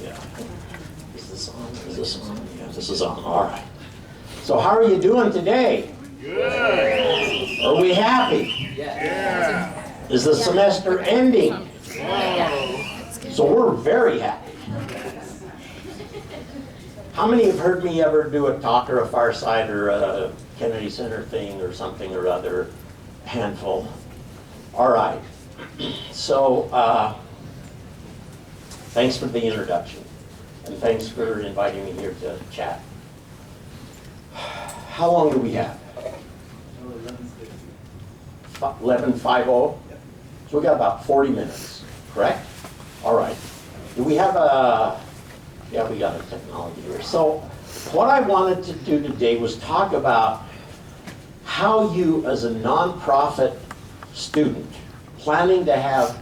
Yeah. Is this on? Is this on? Yeah, this is on. All right. So how are you doing today? Good. Are we happy? Yeah. Is the semester ending? So we're very happy. How many have heard me ever do a talk or a fireside or a Kennedy Center thing or something or other? Handful. All right. So thanks for the introduction. And thanks for inviting me here to chat. How long do we have? 11:50. So we got about 40 minutes, correct? All right. Do we have a, yeah, we got a technology here. So what I wanted to do today was talk about how you as a nonprofit student planning to have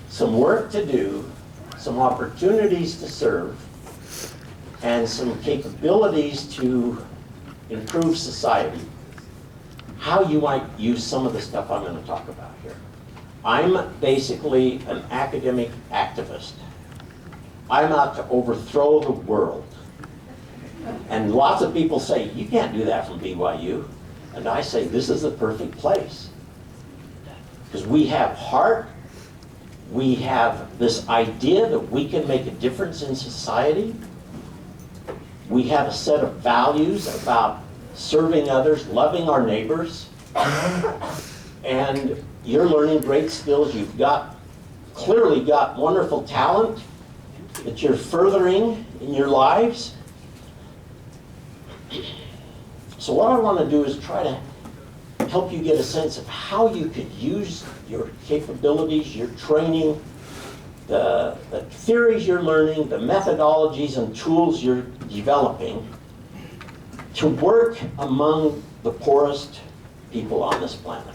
some work to do, some opportunities to serve, and some capabilities to improve society, how you might use some of the stuff I'm going to talk about here. I'm basically an academic activist. I'm out to overthrow the world. And lots of people say, you can't do that from BYU. And I say, this is the perfect place. Because we have heart, we have this idea that we can make a difference in society. We have a set of values about serving others, loving our neighbors. And you're learning great skills. You've clearly got wonderful talent that you're furthering in your lives. So what I want to do is try to help you get a sense of how you could use your capabilities, your training, the theories you're learning, the methodologies and tools you're developing to work among the poorest people on this planet.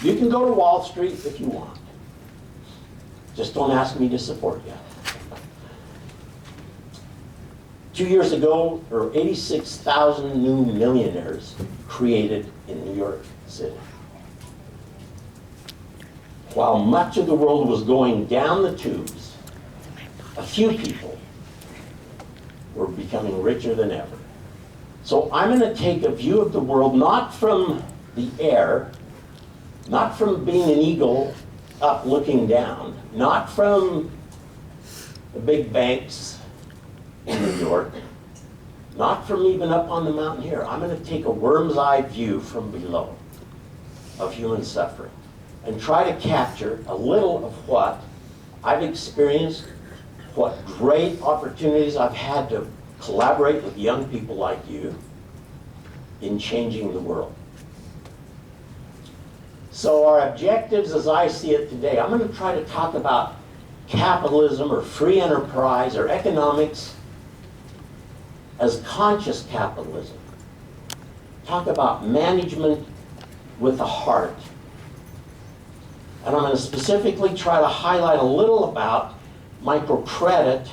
You can go to Wall Street if you want. Just don't ask me to support you. 2 years ago, there were 86,000 new millionaires created in New York City. While much of the world was going down the tubes, a few people were becoming richer than ever. So I'm going to take a view of the world not from the air, not from being an eagle up looking down, not from the big banks in New York, not from even up on the mountain here. I'm going to take a worm's eye view from below of human suffering and try to capture a little of what I've experienced, what great opportunities I've had to collaborate with young people like you in changing the world. So our objectives as I see it today, I'm going to try to talk about capitalism or free enterprise or economics as conscious capitalism. Talk about management with a heart. And I'm going to specifically try to highlight a little about microcredit,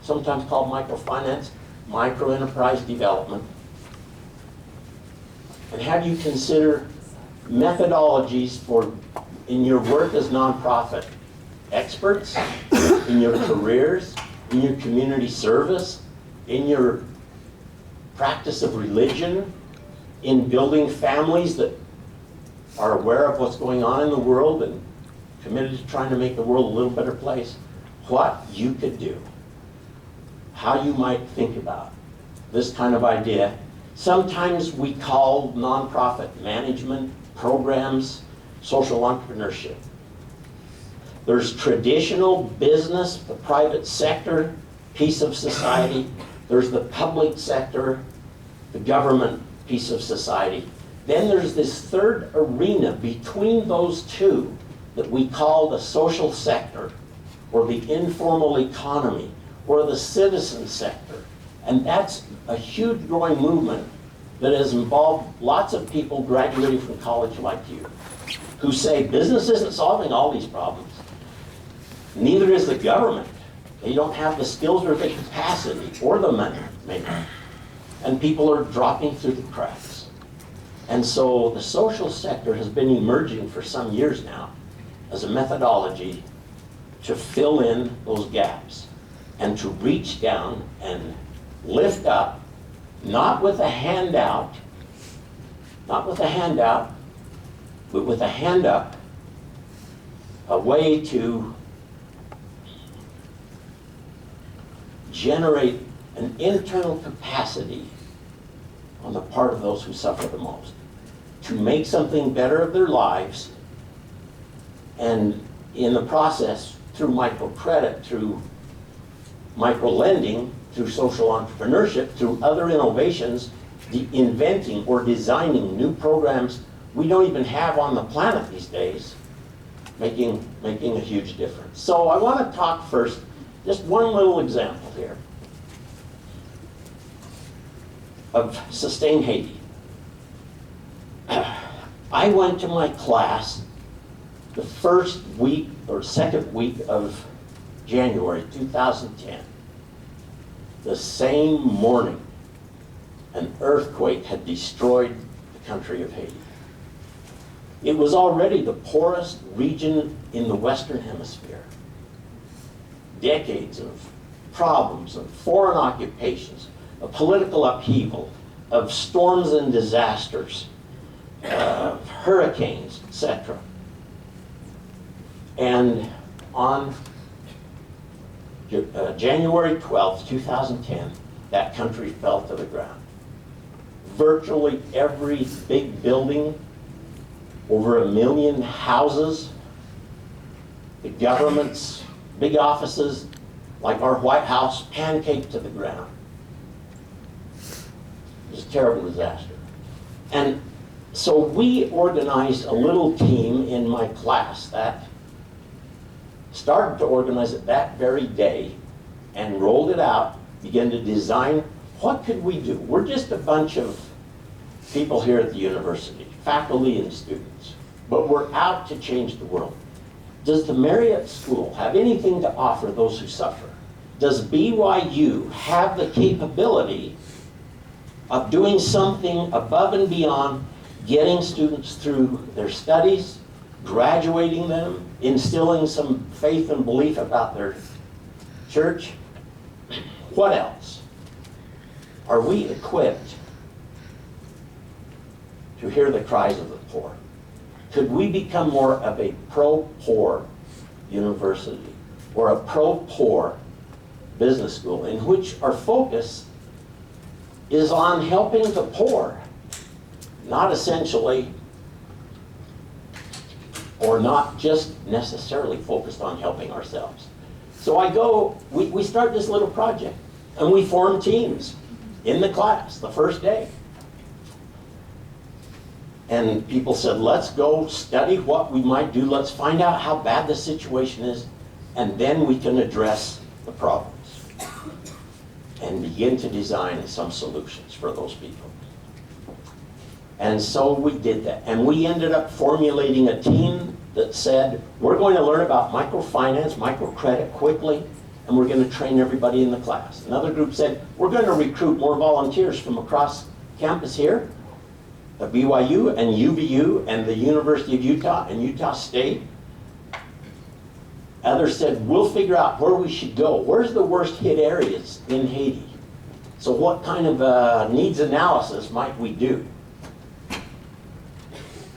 sometimes called microfinance, microenterprise development, and have you consider methodologies for, in your work as nonprofit experts, in your careers, in your community service, in your practice of religion, in building families that are aware of what's going on in the world and committed to trying to make the world a little better place, what you could do, how you might think about this kind of idea. Sometimes we call nonprofit management programs social entrepreneurship. There's traditional business, the private sector piece of society. There's the public sector, the government piece of society. Then there's this third arena between those two that we call the social sector, or the informal economy, or the citizen sector. And that's a huge growing movement that has involved lots of people graduating from college like you, who say business isn't solving all these problems. Neither is the government. They don't have the skills or the capacity or the money, maybe. And people are dropping through the cracks. And so the social sector has been emerging for some years now as a methodology to fill in those gaps and to reach down and lift up, not with a handout, but with a hand up, a way to generate an internal capacity on the part of those who suffer the most, to make something better of their lives, and in the process, through microcredit, through microlending, through social entrepreneurship, through other innovations, inventing or designing new programs we don't even have on the planet these days, making a huge difference. So I want to talk first, just one little example here of Sustain Haiti. I went to my class the first week or second week of January 2010. The same morning, an earthquake had destroyed the country of Haiti. It was already the poorest region in the Western Hemisphere. Decades of problems, of foreign occupations, of political upheaval, of storms and disasters, of hurricanes, etc. And on January 12th, 2010, that country fell to the ground. Virtually every big building, over 1 million houses, the government's big offices, like our White House, pancaked to the ground. It was a terrible disaster. And so we organized a little team in my class that started to organize it that very day and rolled it out, began to design, what could we do? We're just a bunch of people here at the university, faculty and students, but we're out to change the world. Does the Marriott School have anything to offer those who suffer? Does BYU have the capability of doing something above and beyond getting students through their studies, graduating them, instilling some faith and belief about their church? What else? Are we equipped to hear the cries of the poor? Could we become more of a pro-poor university or a pro-poor business school in which our focus is on helping the poor, not essentially or not just necessarily focused on helping ourselves? So we start this little project, and we form teams in the class the first day. And people said, let's go study what we might do, let's find out how bad the situation is, and then we can address the problems and begin to design some solutions for those people. And so we did that. And we ended up formulating a team that said, we're going to learn about microfinance, microcredit quickly, and we're going to train everybody in the class. Another group said, we're going to recruit more volunteers from across campus here, the BYU and UVU and the University of Utah and Utah State. Others said, we'll figure out where we should go. Where's the worst hit areas in Haiti? So what kind of needs analysis might we do?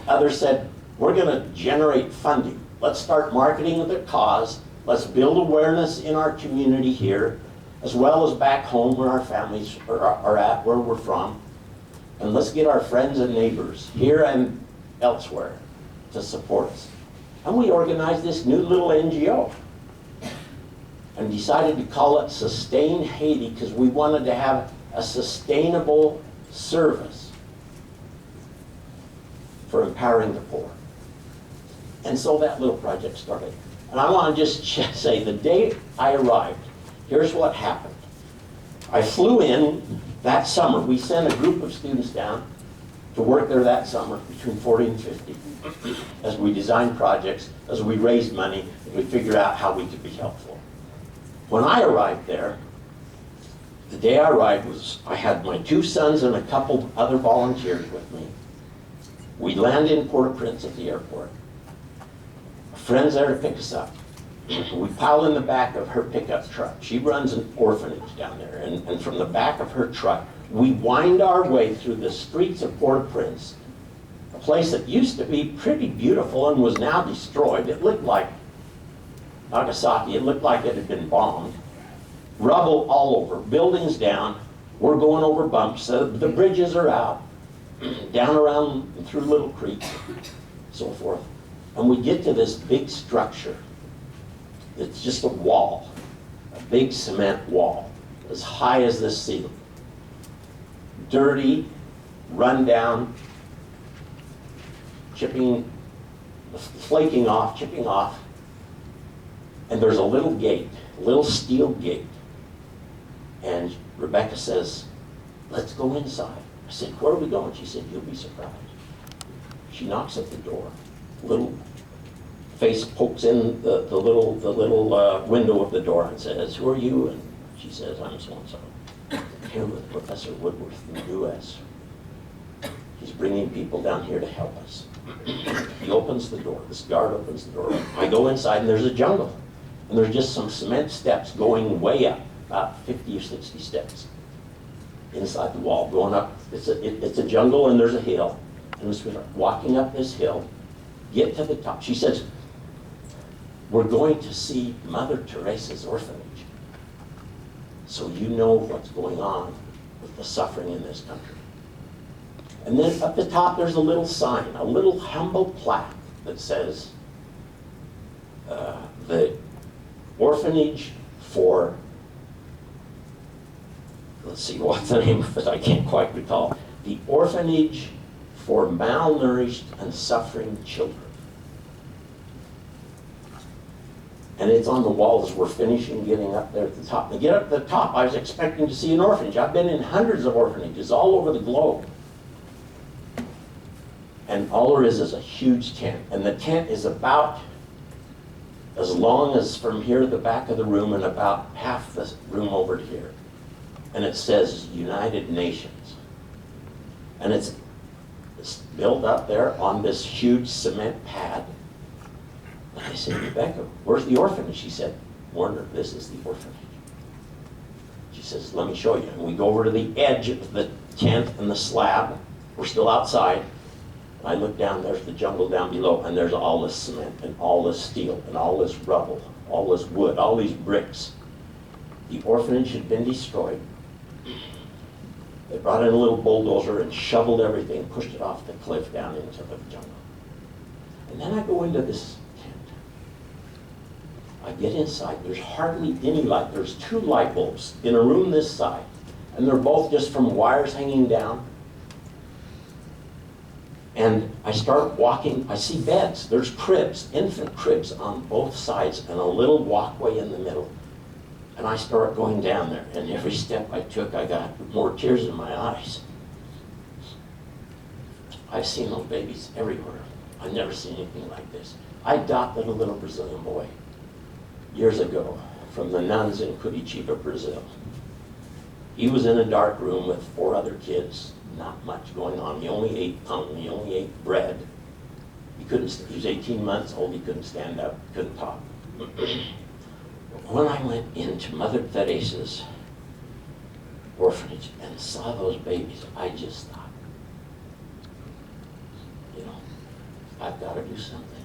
Others said, we're going to generate funding. Let's start marketing the cause. Let's build awareness in our community here, as well as back home where our families are at, where we're from. And let's get our friends and neighbors here and elsewhere to support us. And we organized this new little NGO and decided to call it Sustain Haiti because we wanted to have a sustainable service for empowering the poor. And so that little project started. And I want to just say, the day I arrived, here's what happened. I flew in that summer. We sent a group of students down to work there that summer, between 40 and 50, as we designed projects, as we raised money, and we figured out how we could be helpful. When I arrived there, the day I arrived I had my 2 sons and a couple other volunteers with me. We landed in Port-au-Prince at the airport. A friend's there to pick us up. We pile in the back of her pickup truck. She runs an orphanage down there. And from the back of her truck, we wind our way through the streets of Port-au-Prince, a place that used to be pretty beautiful and was now destroyed. It looked like Nagasaki. It looked like it had been bombed. Rubble all over, buildings down. We're going over bumps. The bridges are out, down around through Little Creek, so forth. And we get to this big structure. It's just a wall, a big cement wall, as high as this ceiling. Dirty, run down, flaking off, chipping off. And there's a little gate, a little steel gate. And Rebecca says, let's go inside. I said, where are we going? She said, you'll be surprised. She knocks at the door. Little face pokes in the little window of the door and says, who are you? And she says, I'm so-and-so. Here with Professor Woodworth from the U.S. He's bringing people down here to help us. He opens the door. This guard opens the door. I go inside and there's a jungle. And there's just some cement steps going way up, about 50 or 60 steps inside the wall, going up. It's a jungle and there's a hill. And as we're walking up this hill, get to the top. She says, we're going to see Mother Teresa's orphanage. So you know what's going on with the suffering in this country. And then up the top there's a little sign, a little humble plaque that says, the orphanage for, let's see, what's the name of it? I can't quite recall. The orphanage for malnourished and suffering children. And it's on the wall as we're finishing getting up there at the top. To get up to the top, I was expecting to see an orphanage. I've been in hundreds of orphanages all over the globe. And all there is a huge tent. And the tent is about as long as from here to the back of the room and about half the room over to here. And it says United Nations. And it's built up there on this huge cement pad. And I said, Rebecca, where's the orphanage? She said, Warner, this is the orphanage. She says, let me show you. And we go over to the edge of the tent and the slab. We're still outside. I look down, there's the jungle down below, and there's all this cement and all this steel and all this rubble, all this wood, all these bricks. The orphanage had been destroyed. They brought in a little bulldozer and shoveled everything, pushed it off the cliff down into the jungle. And then I go into this tent. I get inside, there's hardly any light. There's 2 light bulbs in a room this side, and they're both just from wires hanging down. And I start walking, I see beds, there's cribs, infant cribs on both sides, and a little walkway in the middle. And I start going down there, and every step I took, I got more tears in my eyes. I've seen those babies everywhere. I've never seen anything like this. I adopted a little Brazilian boy years ago from the nuns in Curitiba, Brazil. He was in a dark room with 4 other kids. Not much going on. He only ate tongue. He only ate bread. He was 18 months old. He couldn't stand up. Couldn't talk. When I went into Mother Teresa's orphanage and saw those babies, I just thought, you know, I've got to do something.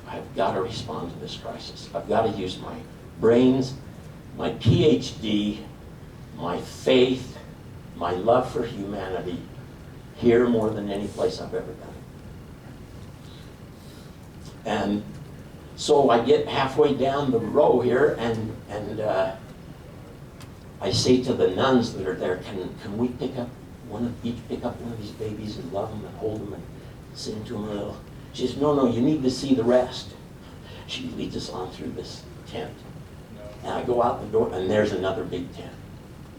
I've got to respond to this crisis. I've got to use my brains, my PhD, my faith, my love for humanity here more than any place I've ever done. And so I get halfway down the row here and I say to the nuns that are there, can we pick up each pick up one of these babies and love them and hold them and sing to them a little? She says, no, you need to see the rest. She leads us on through this tent. And I go out the door and there's another big tent.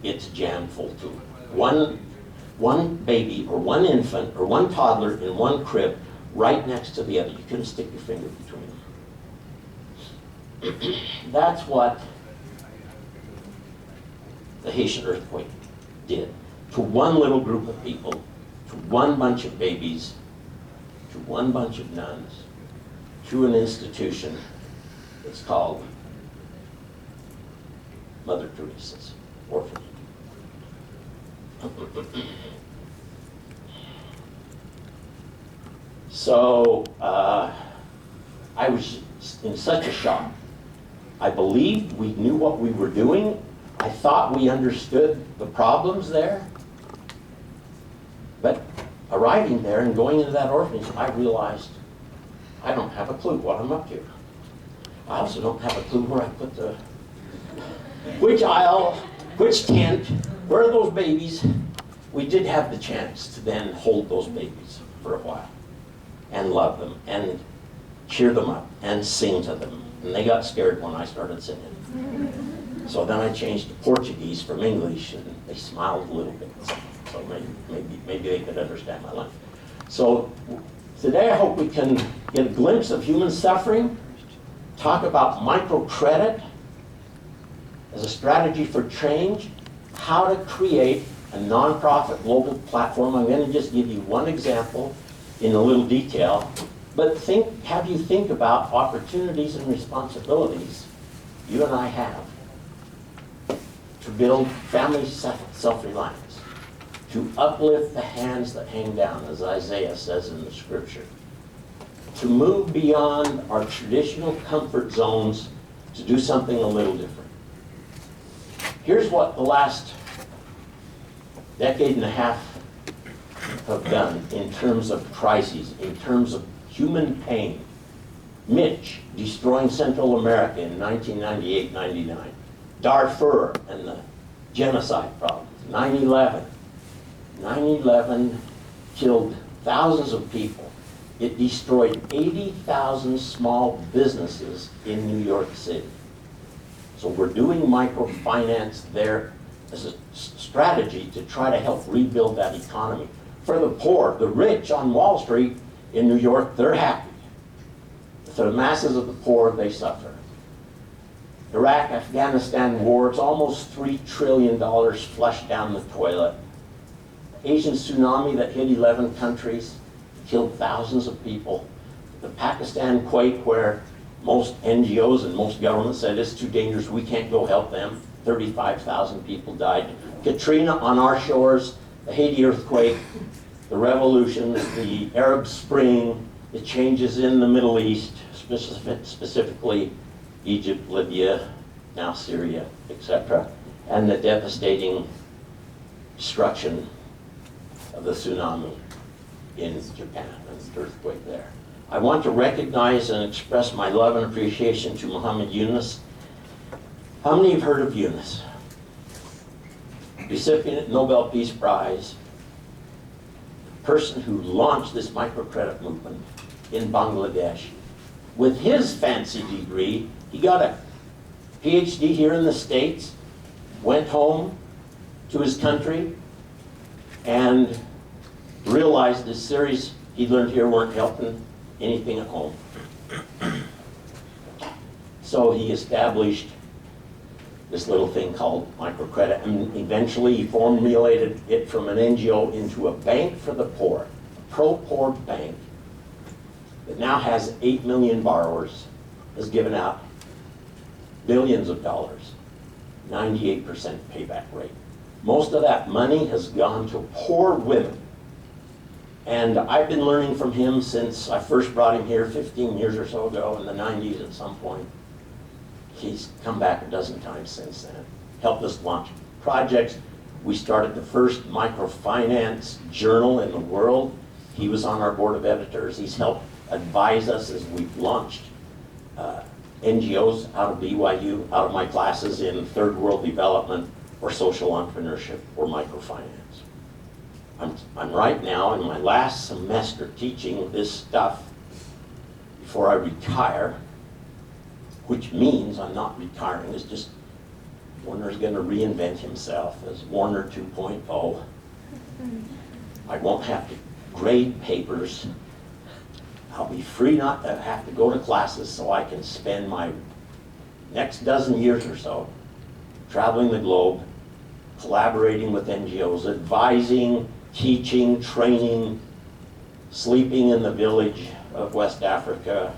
It's jammed full too. One baby or one infant or one toddler in one crib right next to the other. You couldn't stick your finger between them. That's what the Haitian earthquake did to one little group of people, to one bunch of babies, to one bunch of nuns, to an institution It's called Mother Teresa's Orphanage. So I was in such a shock. I believed we knew what we were doing. I thought we understood the problems there. But arriving there and going into that orphanage, I realized I don't have a clue what I'm up to. I also don't have a clue where I put which aisle, which tent, where are those babies? We did have the chance to then hold those babies for a while and love them and cheer them up and sing to them. And they got scared when I started singing. So then I changed to Portuguese from English, and they smiled a little bit. So maybe they could understand my life. So today I hope we can get a glimpse of human suffering, talk about microcredit as a strategy for change, how to create a nonprofit global platform. I'm going to just give you one example in a little detail, but have you think about opportunities and responsibilities you and I have to build family self-reliance, to uplift the hands that hang down, as Isaiah says in the scripture, to move beyond our traditional comfort zones to do something a little different. Here's what the last decade and a half have done in terms of crises, in terms of human pain. Mitch destroying Central America in 1998-99. Darfur and the genocide problems. 9/11. 9/11 killed thousands of people. It destroyed 80,000 small businesses in New York City. So we're doing microfinance there as a strategy to try to help rebuild that economy. For the poor, the rich on Wall Street in New York, they're happy. For the masses of the poor, they suffer. Iraq, Afghanistan war, it's almost $3 trillion flushed down the toilet. Asian tsunami that hit 11 countries, killed thousands of people. The Pakistan quake, where most NGOs and most governments said it's too dangerous, we can't go help them. 35,000 people died. Katrina on our shores, the Haiti earthquake, the revolutions, the Arab Spring, the changes in the Middle East, specifically Egypt, Libya, now Syria, etc., and the devastating destruction of the tsunami in Japan and the earthquake there. I want to recognize and express my love and appreciation to Muhammad Yunus. How many have heard of Yunus? Recipient Nobel Peace Prize, person who launched this microcredit movement in Bangladesh. With his fancy degree, he got a PhD here in the States, went home to his country, and realized the series he learned here weren't helping anything at home. So he established this little thing called microcredit, and eventually he formulated it from an NGO into a bank for the poor, a pro-poor bank that now has 8 million borrowers, has given out billions of dollars, 98% payback rate. Most of that money has gone to poor women. And I've been learning from him since I first brought him here 15 years or so ago, in the 90s at some point. He's come back a dozen times since then, helped us launch projects. We started the first microfinance journal in the world. He was on our board of editors. He's helped advise us as we've launched NGOs out of BYU, out of my classes in third world development or social entrepreneurship or microfinance. I'm right now in my last semester teaching this stuff before I retire, which means I'm not retiring. It's just Warner's going to reinvent himself as Warner 2.0. I won't have to grade papers. I'll be free not to have to go to classes, so I can spend my next dozen years or so traveling the globe, collaborating with NGOs, advising, teaching, training, sleeping in the village of West Africa,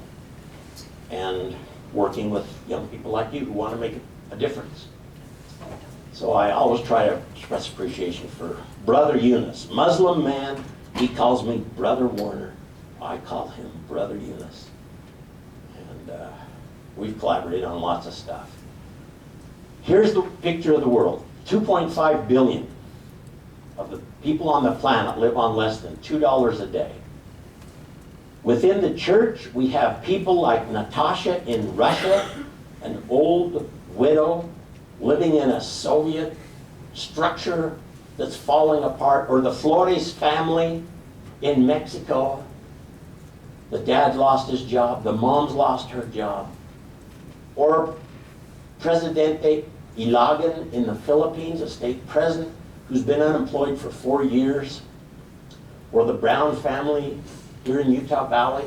and working with young people like you who want to make a difference. So I always try to express appreciation for Brother Eunice. Muslim man, he calls me Brother Warner. I call him Brother Eunice. And we've collaborated on lots of stuff. Here's the picture of the world. 2.5 billion of the people on the planet live on less than $2 a day. Within the church, we have people like Natasha in Russia, an old widow living in a Soviet structure that's falling apart, or the Flores family in Mexico. The dad lost his job, the mom's lost her job. Or Presidente Ilagan in the Philippines, a state president who's been unemployed for 4 years. Or the Brown family here in Utah Valley,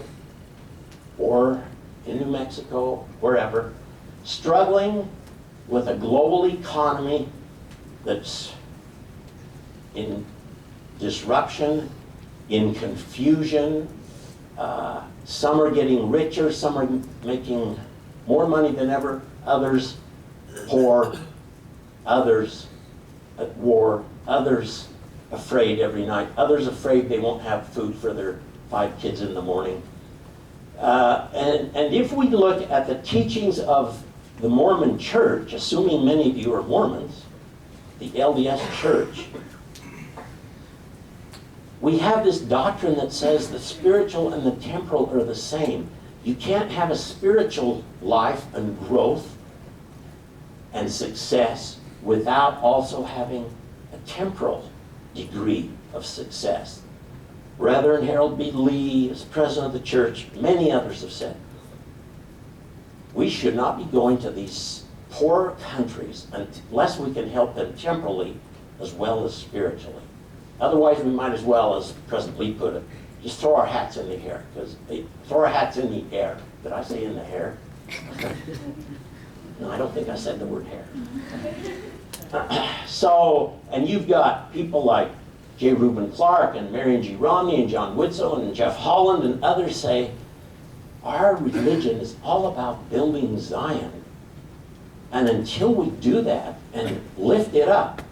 or in New Mexico, wherever, struggling with a global economy that's in disruption, in confusion. Some are getting richer, some are making more money than ever, others poor, others at war, others afraid every night, others afraid they won't have food for their 5 kids in the morning. And if we look at the teachings of the Mormon Church, assuming many of you are Mormons, the LDS Church, we have this doctrine that says the spiritual and the temporal are the same. You can't have a spiritual life and growth and success without also having a temporal degree of success. Reverend Harold B. Lee, as president of the church, many others have said, we should not be going to these poor countries unless we can help them temporally as well as spiritually. Otherwise, we might as well, as President Lee put it, just throw our hats in the air. Throw our hats in the air. Did I say in the hair? No, I don't think I said the word hair. So, and you've got people like J. Reuben Clark and Marion G. Romney and John Widsoe and Jeff Holland and others say, our religion is all about building Zion. And until we do that and lift it up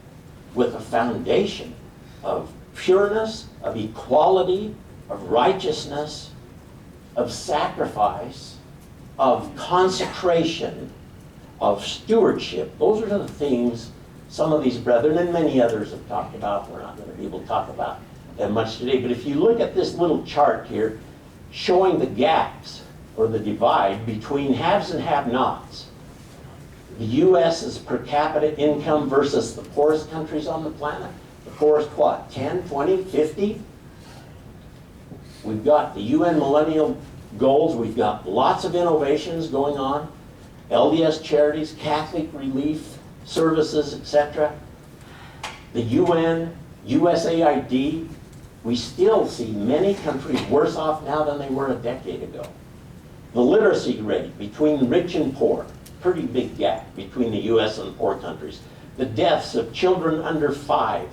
with a foundation of pureness, of equality, of righteousness, of sacrifice, of consecration, of stewardship, those are the things some of these brethren and many others have talked about. We're not going to be able to talk about them much today. But if you look at this little chart here showing the gaps or the divide between haves and have-nots, the U.S.'s per capita income versus the poorest countries on the planet. The poorest what, 10, 20, 50? We've got the UN Millennial Goals. We've got lots of innovations going on. LDS charities, Catholic relief services, etc. The UN, USAID, we still see many countries worse off now than they were a decade ago. The literacy rate between rich and poor, pretty big gap between the US and poor countries. The deaths of children under 5.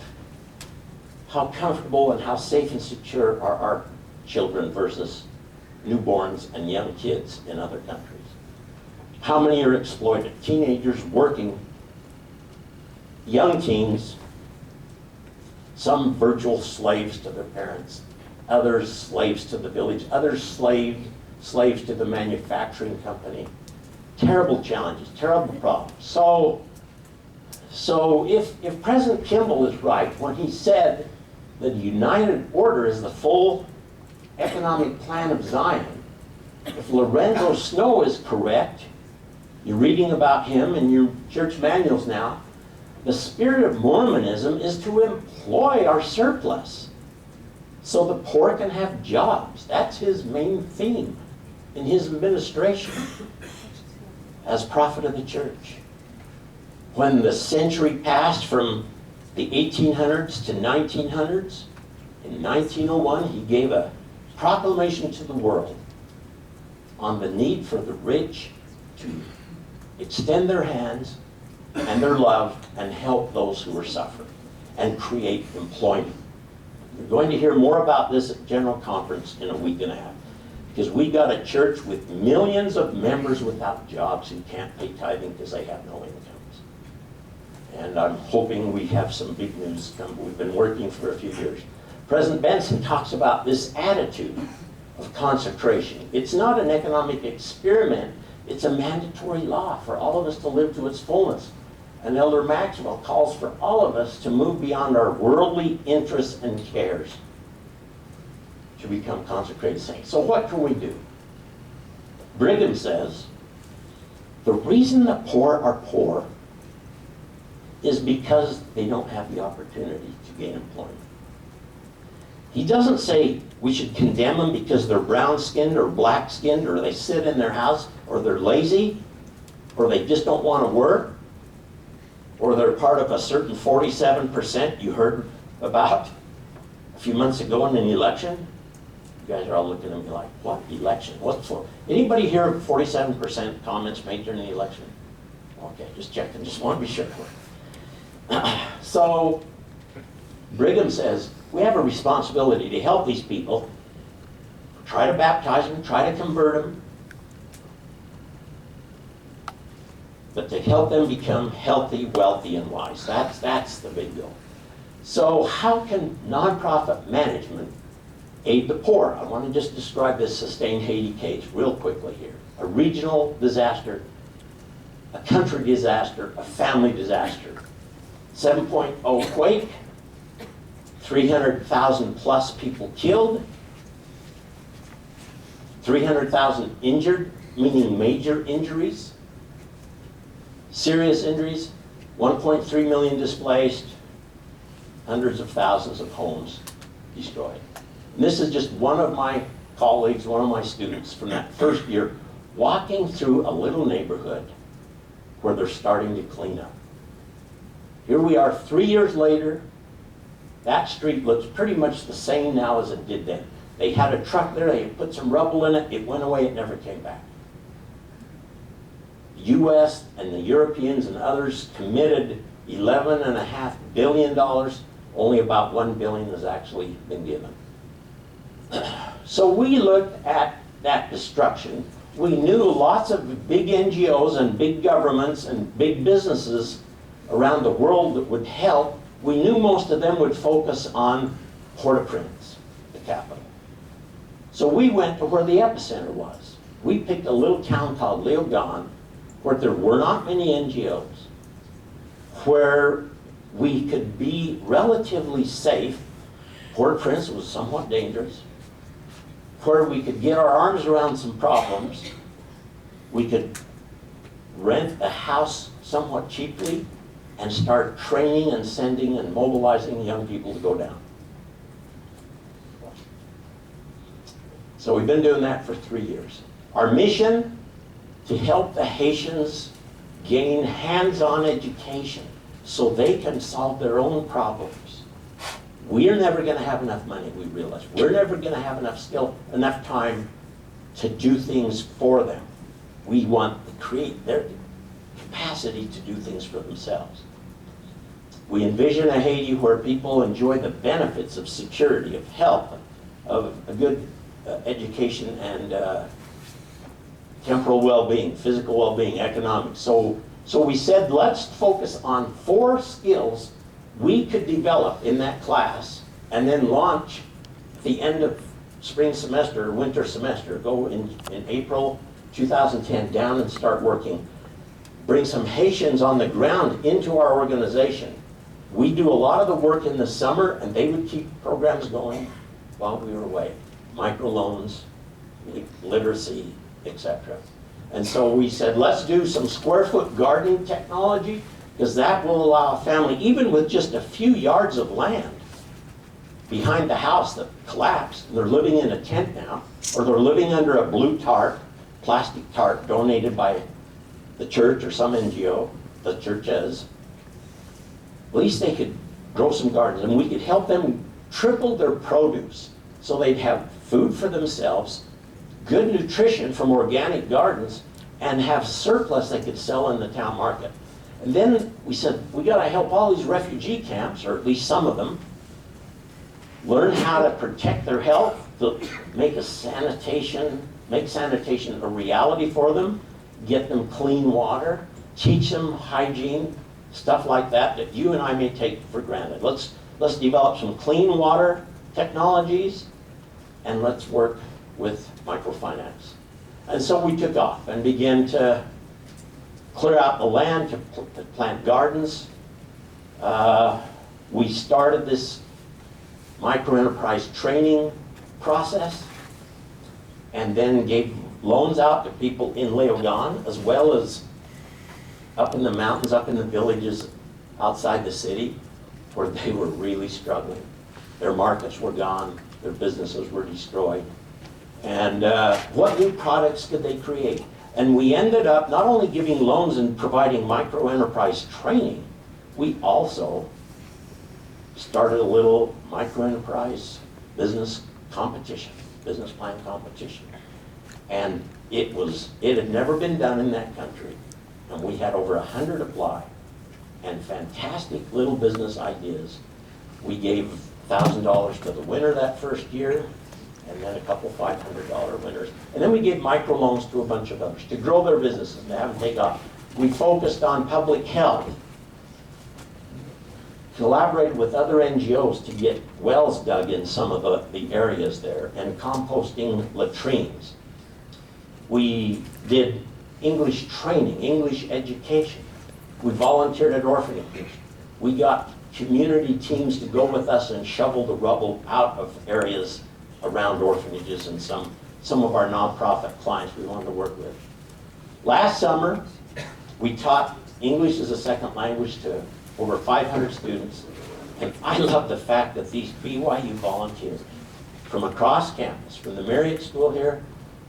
How comfortable and how safe and secure are our children versus newborns and young kids in other countries? How many are exploited? Teenagers working, young teens, some virtual slaves to their parents, others slaves to the village, others slaves to the manufacturing company. Terrible challenges, terrible problems. So if President Kimball is right when he said that the United Order is the full economic plan of Zion, if Lorenzo Snow is correct, you're reading about him in your church manuals now, the spirit of Mormonism is to employ our surplus so the poor can have jobs. That's his main theme in his administration as prophet of the church. When the century passed from the 1800s to 1900s, in 1901 he gave a proclamation to the world on the need for the rich to extend their hands and their love and help those who are suffering and create employment. You're going to hear more about this at General Conference in a week and a half. Because we got a church with millions of members without jobs who can't pay tithing because they have no incomes. And I'm hoping we have some big news come. We've been working for a few years. President Benson talks about this attitude of consecration. It's not an economic experiment. It's a mandatory law for all of us to live to its fullness. And Elder Maxwell calls for all of us to move beyond our worldly interests and cares to become consecrated saints. So what can we do? Brigham says, the reason the poor are poor is because they don't have the opportunity to gain employment. He doesn't say we should condemn them because they're brown-skinned or black-skinned, or they sit in their house, or they're lazy, or they just don't want to work, or they're part of a certain 47% you heard about a few months ago in an election. You guys are all looking at me like, what election? What's for? Anybody hear 47% comments made during the election? Okay, just checking, just want to be sure. So, Brigham says, we have a responsibility to help these people, try to baptize them, try to convert them, but to help them become healthy, wealthy, and wise. That's the big goal. So how can nonprofit management aid the poor? I want to just describe this sustained Haiti case real quickly here. A regional disaster, a country disaster, a family disaster. 7.0 quake, 300,000 plus people killed, 300,000 injured, meaning major injuries, serious injuries, 1.3 million displaced, hundreds of thousands of homes destroyed. And this is just one of my colleagues, one of my students from that first year, walking through a little neighborhood where they're starting to clean up. Here we are 3 years later. That street looks pretty much the same now as it did then. They had a truck there, they put some rubble in it, it went away, it never came back. The US and the Europeans and others committed $11.5 billion. Only about $1 billion has actually been given. So we looked at that destruction. We knew lots of big NGOs and big governments and big businesses around the world that would help. We knew most of them would focus on Port-au-Prince, the capital. So we went to where the epicenter was. We picked a little town called Léogâne, where there were not many NGOs, where we could be relatively safe. Port-au-Prince was somewhat dangerous. Where we could get our arms around some problems. We could rent a house somewhat cheaply and start training and sending and mobilizing young people to go down. So we've been doing that for 3 years. Our mission, to help the Haitians gain hands-on education so they can solve their own problems. We're never going to have enough money, we realize. We're never going to have enough skill, enough time to do things for them. We want to create their capacity to do things for themselves. We envision a Haiti where people enjoy the benefits of security, of health, of a good education and temporal well-being, physical well-being, economics. So we said, let's focus on 4 skills we could develop in that class and then launch at the end of spring semester or winter semester, go in April 2010 down and start working. Bring some Haitians on the ground into our organization. We do a lot of the work in the summer, and they would keep programs going while we were away. Microloans, literacy, etc. And so we said, let's do some square foot gardening technology, because that will allow a family, even with just a few yards of land behind the house that collapsed, and they're living in a tent now, or they're living under a blue tarp, plastic tarp donated by the church or some NGO, the churches. At least they could grow some gardens, and we could help them triple their produce so they'd have food for themselves, good nutrition from organic gardens, and have surplus they could sell in the town market. And then we said, we got to help all these refugee camps, or at least some of them, learn how to protect their health, make sanitation a reality for them, get them clean water, teach them hygiene, stuff like that that you and I may take for granted. Let's develop some clean water technologies, and let's work with microfinance. And so we took off and began to clear out the land to plant gardens. We started this microenterprise training process, and then gave loans out to people in Leogane, as well as up in the mountains, up in the villages outside the city, where they were really struggling. Their markets were gone, their businesses were destroyed. And what new products could they create? And we ended up not only giving loans and providing microenterprise training, we also started a little microenterprise business competition, business plan competition. And it had never been done in that country. And we had over 100 apply, and fantastic little business ideas. We gave $1,000 to the winner that first year, and then a couple $500 winners. And then we gave microloans to a bunch of others to grow their businesses and have them take off. We focused on public health, collaborated with other NGOs to get wells dug in some of the areas there, and composting latrines. We did English training, English education. We volunteered at orphanages. We got community teams to go with us and shovel the rubble out of areas around orphanages and some of our nonprofit clients we wanted to work with. Last summer, we taught English as a second language to over 500 students. And I love the fact that these BYU volunteers from across campus, from the Marriott School here,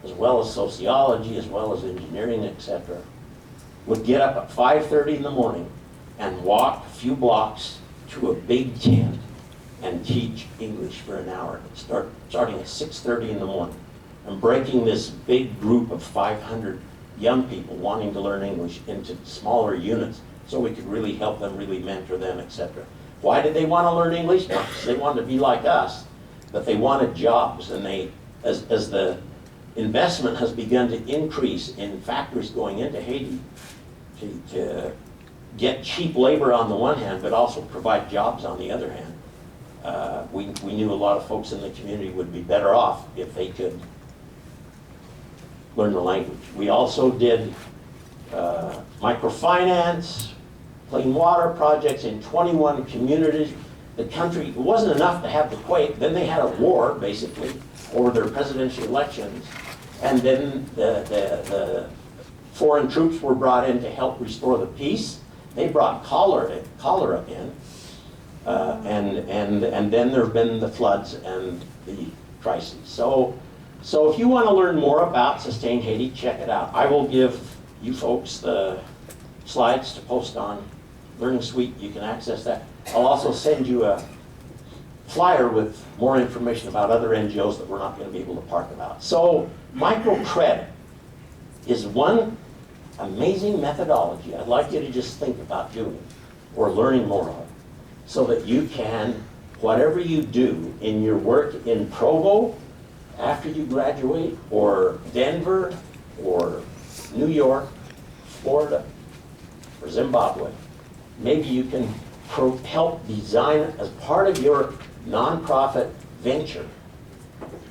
as well as sociology, as well as engineering, etc., would get up at 5:30 in the morning and walk a few blocks to a big tent and teach English for an hour, starting at 6:30 in the morning, and breaking this big group of 500 young people wanting to learn English into smaller units so we could really help them, really mentor them, etc. Why did they want to learn English? Not because they wanted to be like us, but they wanted jobs, and as the investment has begun to increase in factories going into Haiti to get cheap labor on the one hand, but also provide jobs on the other hand. We knew a lot of folks in the community would be better off if they could learn the language. We also did microfinance, clean water projects in 21 communities. The country, it wasn't enough to have the quake, then they had a war, basically, over their presidential elections, and then the foreign troops were brought in to help restore the peace. They brought cholera in, and then there have been the floods and the crises. So if you want to learn more about Sustain Haiti, check it out. I will give you folks the slides to post on Learning Suite. You can access that. I'll also send you a flyer with more information about other NGOs that we're not going to be able to talk about. So microcredit is one amazing methodology I'd like you to just think about doing or learning more of, so that you can, whatever you do in your work in Provo after you graduate, or Denver, or New York, Florida, or Zimbabwe, maybe you can help design as part of your nonprofit venture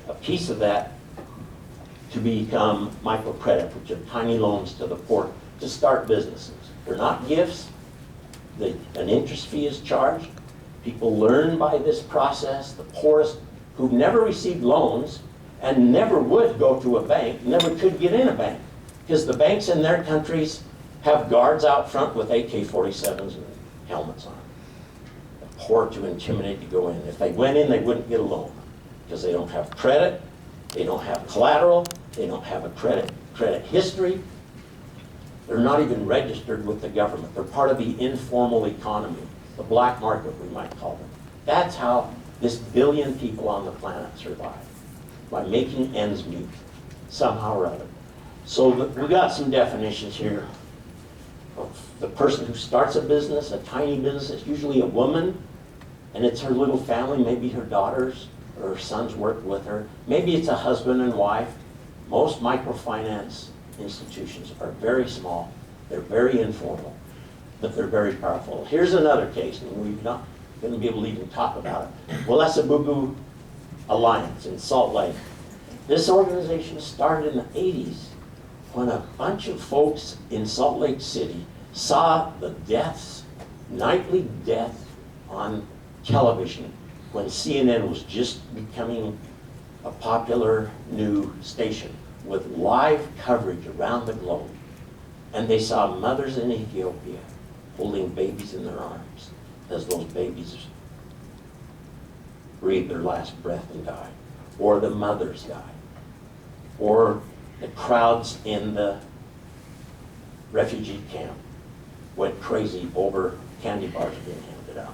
a piece of that to become microcredit, which are tiny loans to the poor to start businesses. They're not gifts. An interest fee is charged. People learn by this process. The poorest who've never received loans and never would go to a bank, never could get in a bank, because the banks in their countries have guards out front with AK-47s and helmets on. The poor too intimidated to go in. If they went in, they wouldn't get a loan because they don't have credit, they don't have collateral, they don't have a credit history. They're not even registered with the government. They're part of the informal economy, the black market, we might call them. That's how this billion people on the planet survive, by making ends meet somehow or other. So we got some definitions here of the person who starts a business, a tiny business. It's usually a woman, and it's her little family, maybe her daughters, her sons worked with her. Maybe it's a husband and wife. Most microfinance institutions are very small. They're very informal, but they're very powerful. Here's another case, and we're not going to be able to even talk about it. Welesabugu Alliance in Salt Lake. This organization started in the 80s when a bunch of folks in Salt Lake City saw the deaths, nightly death on television when CNN was just becoming a popular new station with live coverage around the globe. And they saw mothers in Ethiopia holding babies in their arms as those babies breathed their last breath and died, or the mothers died, or the crowds in the refugee camp went crazy over candy bars being handed out.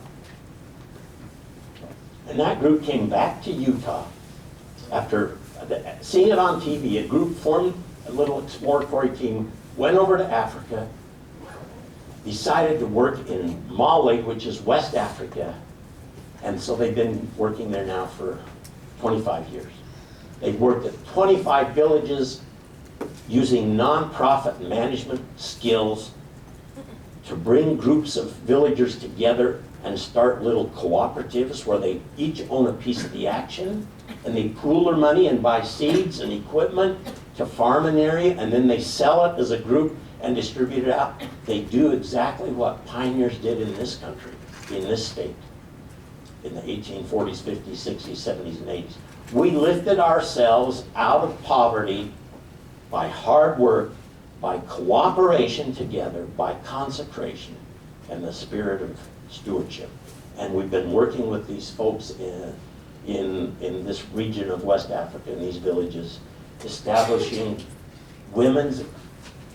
And that group came back to Utah after seeing it on TV. A group formed a little exploratory team, went over to Africa, decided to work in Mali, which is West Africa, and so they've been working there now for 25 years. They've worked at 25 villages using nonprofit management skills to bring groups of villagers together and start little cooperatives where they each own a piece of the action, and they pool their money and buy seeds and equipment to farm an area, and then they sell it as a group and distribute it out. They do exactly what pioneers did in this country, in this state, in the 1840s, 50s, 60s, 70s, and 80s. We lifted ourselves out of poverty by hard work, by cooperation together, by consecration, and the spirit of stewardship. And we've been working with these folks in this region of West Africa, in these villages, establishing women's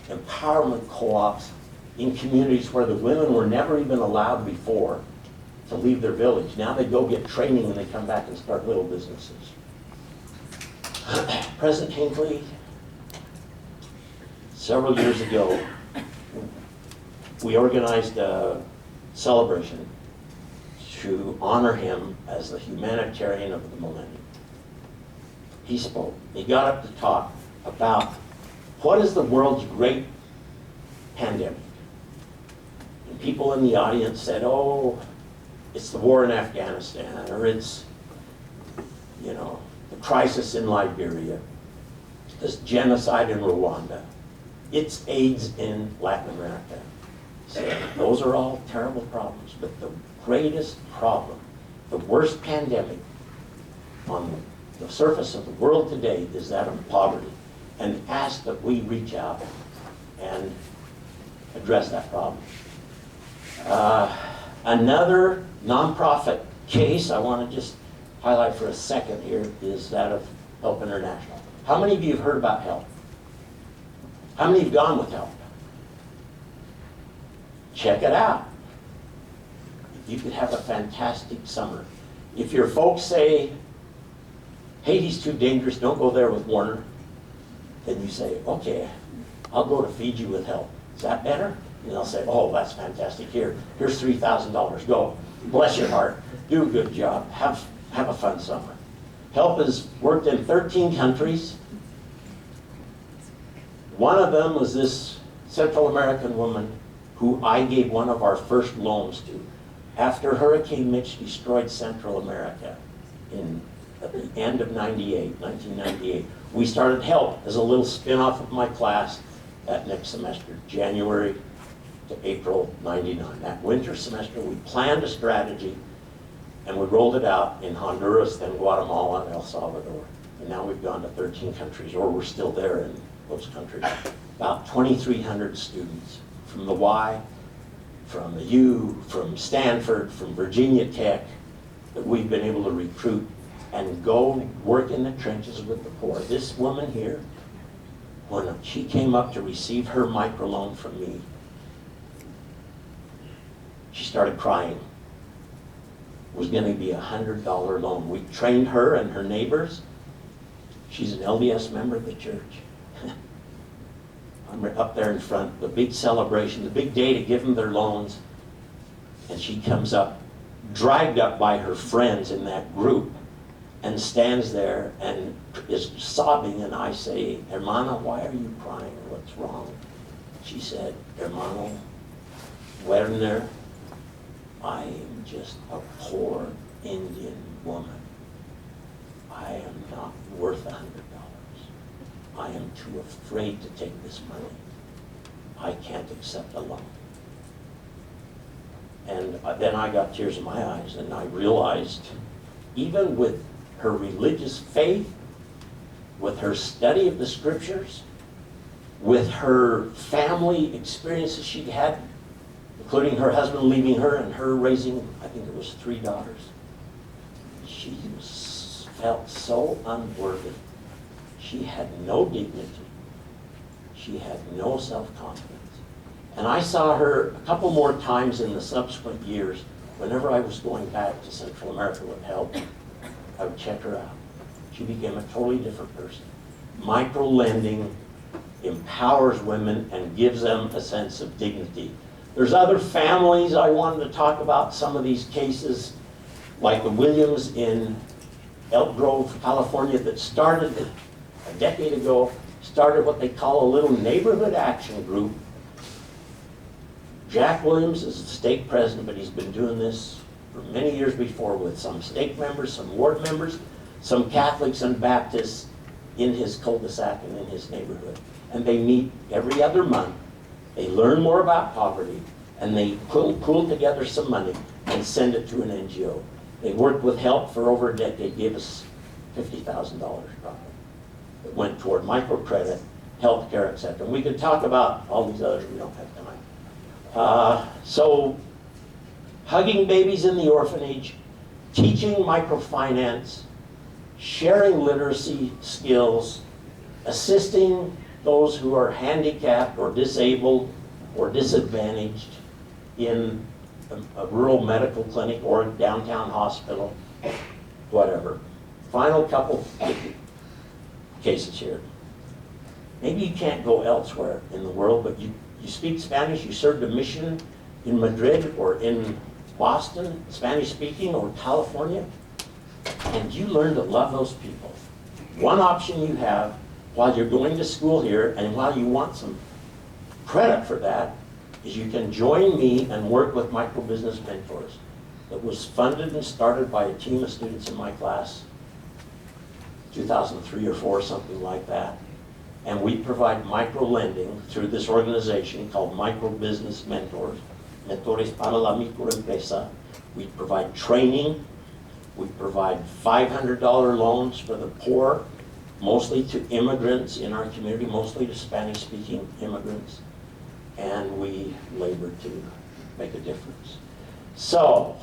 empowerment co-ops in communities where the women were never even allowed before to leave their village. Now they go get training and they come back and start little businesses. President Hinckley, several years ago, we organized a celebration to honor him as the humanitarian of the millennium. He spoke. He got up to talk about what is the world's great pandemic. And people in the audience said, oh, it's the war in Afghanistan, or it's, you know, the crisis in Liberia, this genocide in Rwanda, it's AIDS in Latin America. So those are all terrible problems, but the greatest problem, the worst pandemic on the surface of the world today is that of poverty, and ask that we reach out and address that problem. Another nonprofit case I want to just highlight for a second here is that of Help International. How many of you have heard about Help? How many have gone with Help? Check it out. You could have a fantastic summer. If your folks say, Haiti's too dangerous, don't go there with Warner, then you say, okay, I'll go to Fiji with Help. Is that better? And they'll say, oh, that's fantastic. Here's $3,000. Go. Bless your heart. Do a good job. Have a fun summer. Help has worked in 13 countries. One of them was this Central American woman who I gave one of our first loans to. After Hurricane Mitch destroyed Central America at the end of 1998, we started Help as a little spin-off of my class that next semester, January to April '99. That winter semester, we planned a strategy and we rolled it out in Honduras, then Guatemala, and El Salvador. And now we've gone to 13 countries, or we're still there in those countries. About 2,300 students from the Y, from the U, from Stanford, from Virginia Tech, that we've been able to recruit and go work in the trenches with the poor. This woman here, when she came up to receive her microloan from me, she started crying. It was going to be a $100 loan. We trained her and her neighbors. She's an LDS member of the church. I'm up there in front, the big celebration, the big day to give them their loans. And she comes up, dragged up by her friends in that group, and stands there and is sobbing, and I say, "Hermana, why are you crying? What's wrong?" She said, "Hermano Werner, I am just a poor Indian woman. I am not worth $100. I am too afraid to take this money. I can't accept a loan." And then I got tears in my eyes, and I realized, even with her religious faith, with her study of the scriptures, with her family experiences she'd had, including her husband leaving her and her raising, I think it was 3 daughters, she felt so unworthy. She had no dignity. She had no self-confidence. And I saw her a couple more times in the subsequent years. Whenever I was going back to Central America with help, I would check her out. She became a totally different person. Micro-lending empowers women and gives them a sense of dignity. There's other families I wanted to talk about, some of these cases, like the Williams in Elk Grove, California, that started a decade ago, started what they call a little neighborhood action group. Jack Williams is the stake president, but he's been doing this for many years before with some stake members, some ward members, some Catholics and Baptists in his cul-de-sac and in his neighborhood. And they meet every other month. They learn more about poverty, and they pool together some money and send it to an NGO. They worked with HELP for over a decade, gave us $50,000 probably. It went toward microcredit, healthcare, etc. And we could talk about all these others, we don't have time. So, hugging babies in the orphanage, teaching microfinance, sharing literacy skills, assisting those who are handicapped or disabled or disadvantaged in a rural medical clinic or a downtown hospital, whatever. Final couple cases here. Maybe you can't go elsewhere in the world, but you speak Spanish, you served a mission in Madrid or in Boston, Spanish speaking, or California, and you learn to love those people. One option you have while you're going to school here, and while you want some credit for that, is you can join me and work with Microbusiness Mentors. It was funded and started by a team of students in my class, 2003 or 4, something like that. And we provide micro-lending through this organization called Microbusiness Mentors, Mentores para la Microempresa. We provide training. We provide $500 loans for the poor, mostly to immigrants in our community, mostly to Spanish-speaking immigrants. And we labor to make a difference. So,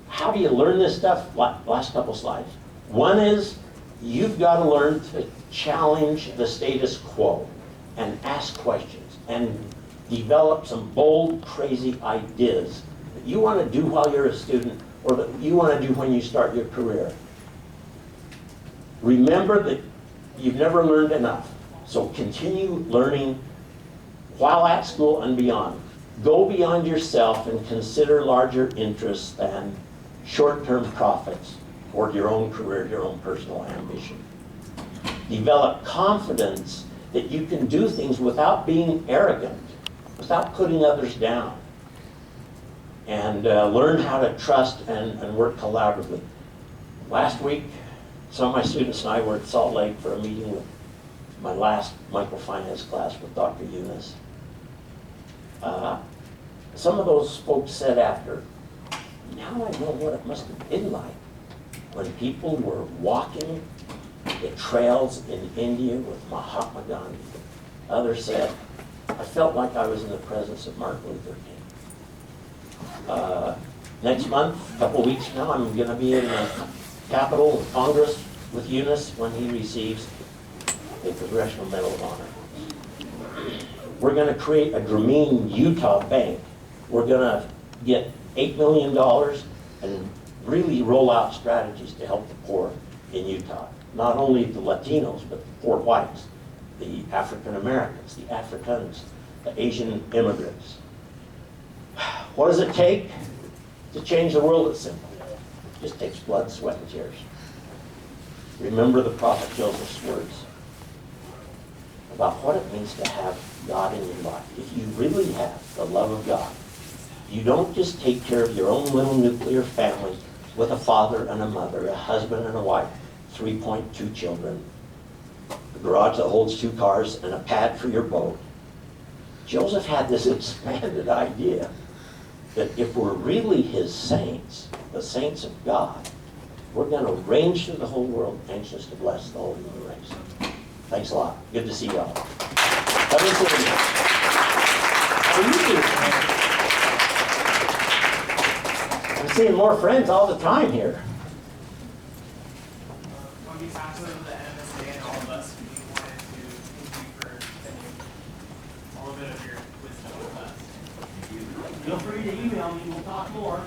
how do you learn this stuff? Last couple slides. One is, you've got to learn to challenge the status quo and ask questions and develop some bold, crazy ideas that you want to do while you're a student or that you want to do when you start your career. Remember that you've never learned enough, so continue learning while at school and beyond. Go beyond yourself and consider larger interests than short-term profits toward your own career, your own personal ambition. Develop confidence that you can do things without being arrogant, without putting others down. And learn how to trust and work collaboratively. Last week, some of my students and I were at Salt Lake for a meeting with my last microfinance class with Dr. Eunice. Some of those folks said after, now I know what it must have been like when people were walking the trails in India with Mahatma Gandhi. Others said, I felt like I was in the presence of Martin Luther King. Next month, a couple weeks from now, I'm going to be in the Capitol Congress with Eunice when he receives the Congressional Medal of Honor. We're going to create a Grameen Utah bank. We're going to get $8 million and really roll out strategies to help the poor in Utah. Not only the Latinos, but the poor whites, the African Americans, the Africans, the Asian immigrants. What does it take to change the world? It's simple. It just takes blood, sweat, and tears. remember the prophet Joseph's words about what it means to have God in your life. If you really have the love of God, you don't just take care of your own little nuclear family with a father and a mother, a husband and a wife, 3.2 children, a garage that holds 2 cars, and a pad for your boat. Joseph had this expanded idea that if we're really his saints, the saints of God, we're going to range through the whole world, anxious to bless the whole human race. Thanks a lot. Good to see y'all. Let me see you. I'm seeing more friends all the time here. On behalf of the NMSA and all of us, we wanted to thank you for spending all of it of your wisdom with us. Feel free to email me. We'll talk more.